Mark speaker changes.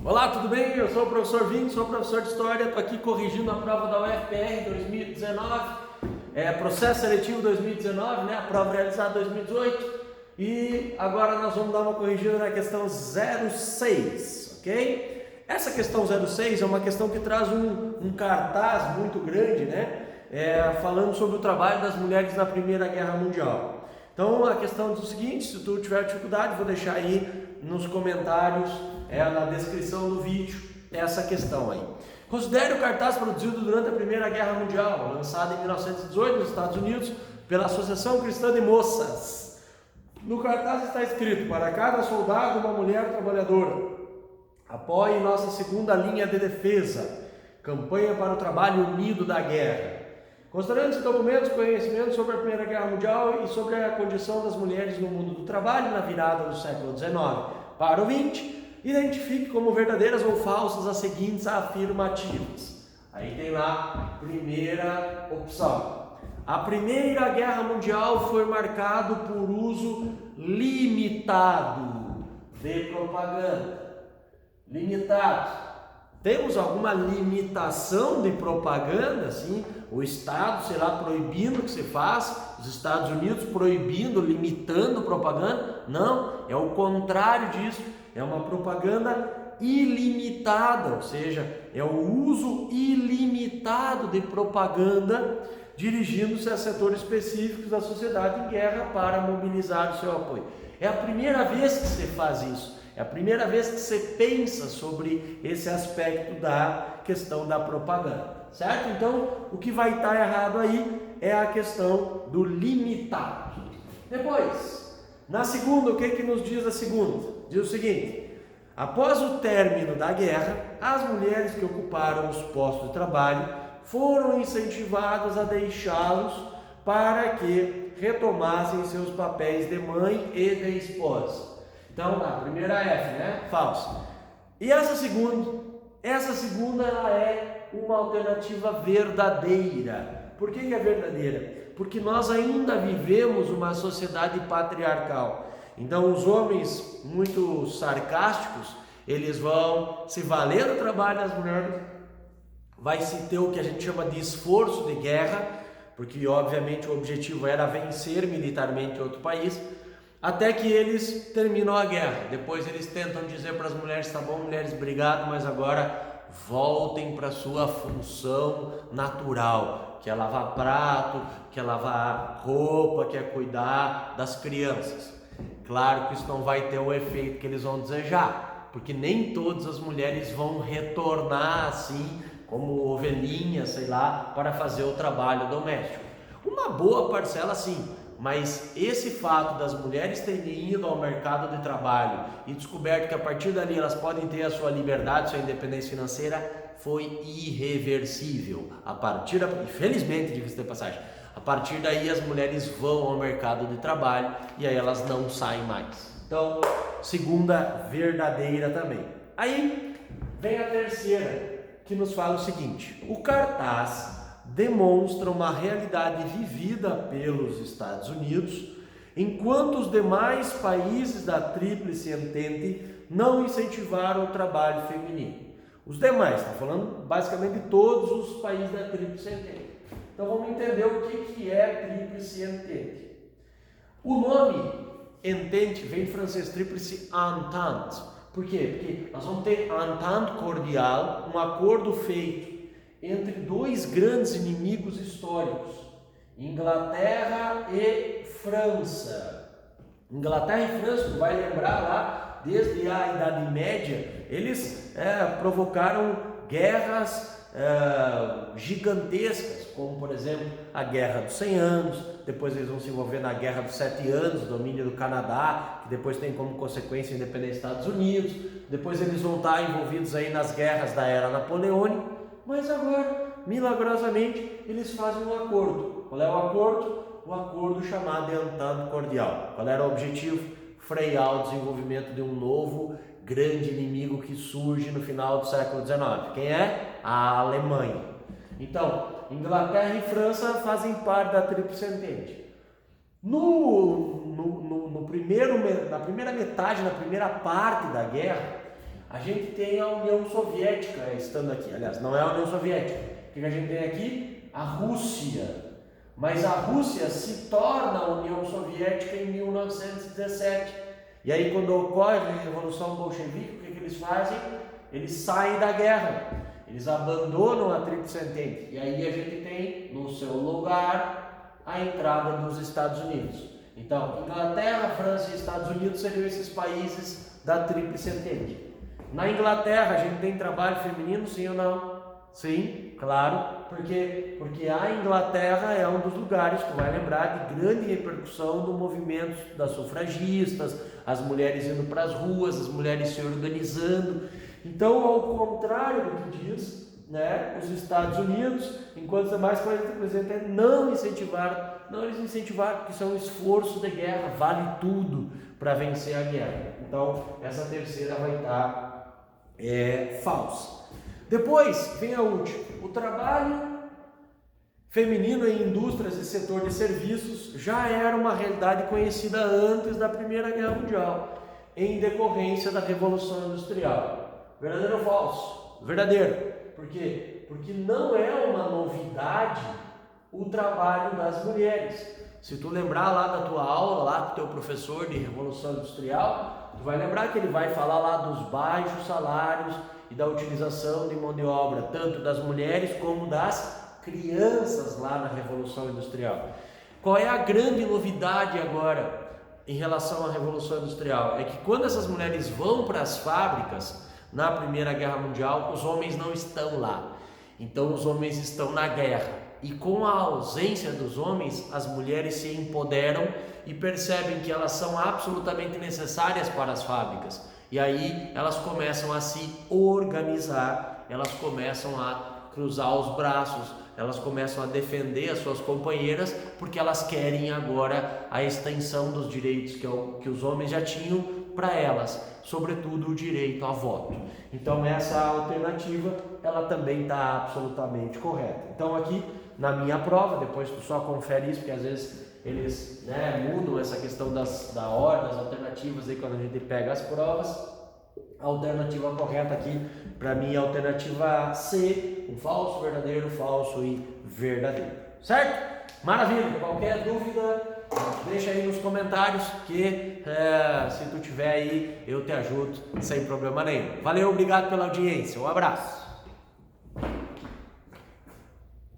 Speaker 1: Olá, tudo bem? Eu sou o professor Vini, sou professor de História, estou aqui corrigindo a prova da UFPR 2019, processo seletivo 2019, né? A prova realizada em 2018, e agora nós vamos dar uma corrigida na questão 06, ok? Essa questão 06 é uma questão que traz um cartaz muito grande, né? Falando sobre o trabalho das mulheres na Primeira Guerra Mundial. Então a questão diz o seguinte: se tu tiver dificuldade, vou deixar aí nos comentários, na descrição do vídeo, essa questão aí. Considere o cartaz produzido durante a Primeira Guerra Mundial, lançado em 1918 nos Estados Unidos pela Associação Cristã de Moças. No cartaz está escrito: para cada soldado, uma mulher trabalhadora. Apoie nossa segunda linha de defesa. Campanha para o trabalho unido da guerra. Considerando esses documentos, conhecimentos sobre a Primeira Guerra Mundial e sobre a condição das mulheres no mundo do trabalho na virada do século XIX para o XX, identifique como verdadeiras ou falsas as seguintes afirmativas. Aí tem lá a primeira opção. A Primeira Guerra Mundial foi marcado por uso limitado de propaganda. Limitado. Temos alguma limitação de propaganda, assim? O Estado, sei lá, proibindo que se faça, os Estados Unidos proibindo, limitando propaganda? Não, é o contrário disso, é uma propaganda ilimitada, ou seja, é o uso ilimitado de propaganda dirigindo-se a setores específicos da sociedade em guerra para mobilizar o seu apoio. É a primeira vez que se faz isso. É a primeira vez que você pensa sobre esse aspecto da questão da propaganda, certo? Então, o que vai estar errado aí é a questão do limitado. Depois, na segunda, o que nos diz a segunda? Diz o seguinte: após o término da guerra, as mulheres que ocuparam os postos de trabalho foram incentivadas a deixá-los para que retomassem seus papéis de mãe e de esposa. Então, a primeira F, né? Falso. E essa segunda ela é uma alternativa verdadeira. Por que é verdadeira? Porque nós ainda vivemos uma sociedade patriarcal. Então, os homens muito sarcásticos, eles vão se valer do trabalho das mulheres, vai se ter o que a gente chama de esforço de guerra, porque obviamente o objetivo era vencer militarmente outro país, até que eles terminam a guerra. Depois eles tentam dizer para as mulheres: tá bom, mulheres, obrigado, mas agora voltem para a sua função natural, que é lavar prato, que é lavar roupa, que é cuidar das crianças. Claro que isso não vai ter o efeito que eles vão desejar, porque nem todas as mulheres vão retornar assim, como ovelhinhas, sei lá, para fazer o trabalho doméstico. Uma boa parcela sim. Mas esse fato das mulheres terem ido ao mercado de trabalho e descoberto que a partir dali elas podem ter a sua liberdade, sua independência financeira, foi irreversível. Infelizmente, diga-se de passagem, a partir daí as mulheres vão ao mercado de trabalho e aí elas não saem mais. Então, segunda verdadeira também. Aí vem a terceira, que nos fala o seguinte: o cartaz demonstra uma realidade vivida pelos Estados Unidos, enquanto os demais países da Tríplice Entente não incentivaram o trabalho feminino. Os demais, está falando basicamente de todos os países da Tríplice Entente. Então vamos entender o que é Tríplice Entente. O nome Entente vem em francês, Tríplice Entente. Por quê? Porque nós vamos ter Entente cordial, um acordo feito entre dois grandes inimigos históricos, Inglaterra e França. Inglaterra e França, tu vai lembrar lá, desde a Idade Média, eles provocaram guerras gigantescas, como por exemplo a Guerra dos 100 Anos, depois eles vão se envolver na Guerra dos 7 Anos, domínio do Canadá, que depois tem como consequência a independência dos Estados Unidos, depois eles vão estar envolvidos aí nas guerras da era napoleônica. Mas agora, milagrosamente, eles fazem um acordo. Qual é o acordo? O acordo chamado de Entente Cordial. Qual era o objetivo? Frear o desenvolvimento de um novo grande inimigo que surge no final do século XIX. Quem é? A Alemanha. Então, Inglaterra e França fazem parte da Tríplice Entente. Na primeira metade, na primeira parte da guerra, A gente tem a União Soviética estando aqui. Aliás, não é a União Soviética. O que a gente tem aqui? A Rússia. Mas a Rússia se torna a União Soviética em 1917. E aí, quando ocorre a Revolução Bolchevique, o que eles fazem? Eles saem da guerra. Eles abandonam a Tríplice Entente. E aí a gente tem no seu lugar a entrada dos Estados Unidos. Então, Inglaterra, França e Estados Unidos seriam esses países da Tríplice Entente. Na Inglaterra, a gente tem trabalho feminino, sim ou não? Sim, claro. Por quê? Porque a Inglaterra é um dos lugares, tu vai lembrar, de grande repercussão do movimento das sufragistas, as mulheres indo para as ruas, as mulheres se organizando. Então, ao contrário do que diz, né, os Estados Unidos, enquanto os demais países representantes não incentivaram, eles incentivaram porque isso é um esforço de guerra, vale tudo para vencer a guerra. Então, essa terceira vai estar falsa. Depois vem a última, o trabalho feminino em indústrias e setor de serviços já era uma realidade conhecida antes da Primeira Guerra Mundial, em decorrência da Revolução Industrial. Verdadeiro ou falso? Verdadeiro. Por quê? Porque não é uma novidade o trabalho das mulheres. Se tu lembrar lá da tua aula, lá com o teu professor de Revolução Industrial, tu vai lembrar que ele vai falar lá dos baixos salários e da utilização de mão de obra, tanto das mulheres como das crianças lá na Revolução Industrial. Qual é a grande novidade agora em relação à Revolução Industrial? É que quando essas mulheres vão para as fábricas, na Primeira Guerra Mundial, os homens não estão lá. Então os homens estão na guerra. E com a ausência dos homens, as mulheres se empoderam e percebem que elas são absolutamente necessárias para as fábricas. E aí elas começam a se organizar, elas começam a cruzar os braços, elas começam a defender as suas companheiras, porque elas querem agora a extensão dos direitos que os homens já tinham para elas, sobretudo o direito a voto. Então essa alternativa, ela também está absolutamente correta. Então aqui na minha prova, depois tu só confere isso, porque às vezes eles mudam essa questão da ordem, das alternativas aí quando a gente pega as provas. A alternativa correta aqui, para mim, é a alternativa C, um falso, verdadeiro, falso e verdadeiro. Certo? Maravilha! Qualquer dúvida, deixa aí nos comentários que se tu tiver aí, eu te ajudo sem problema nenhum. Valeu, obrigado pela audiência, um abraço!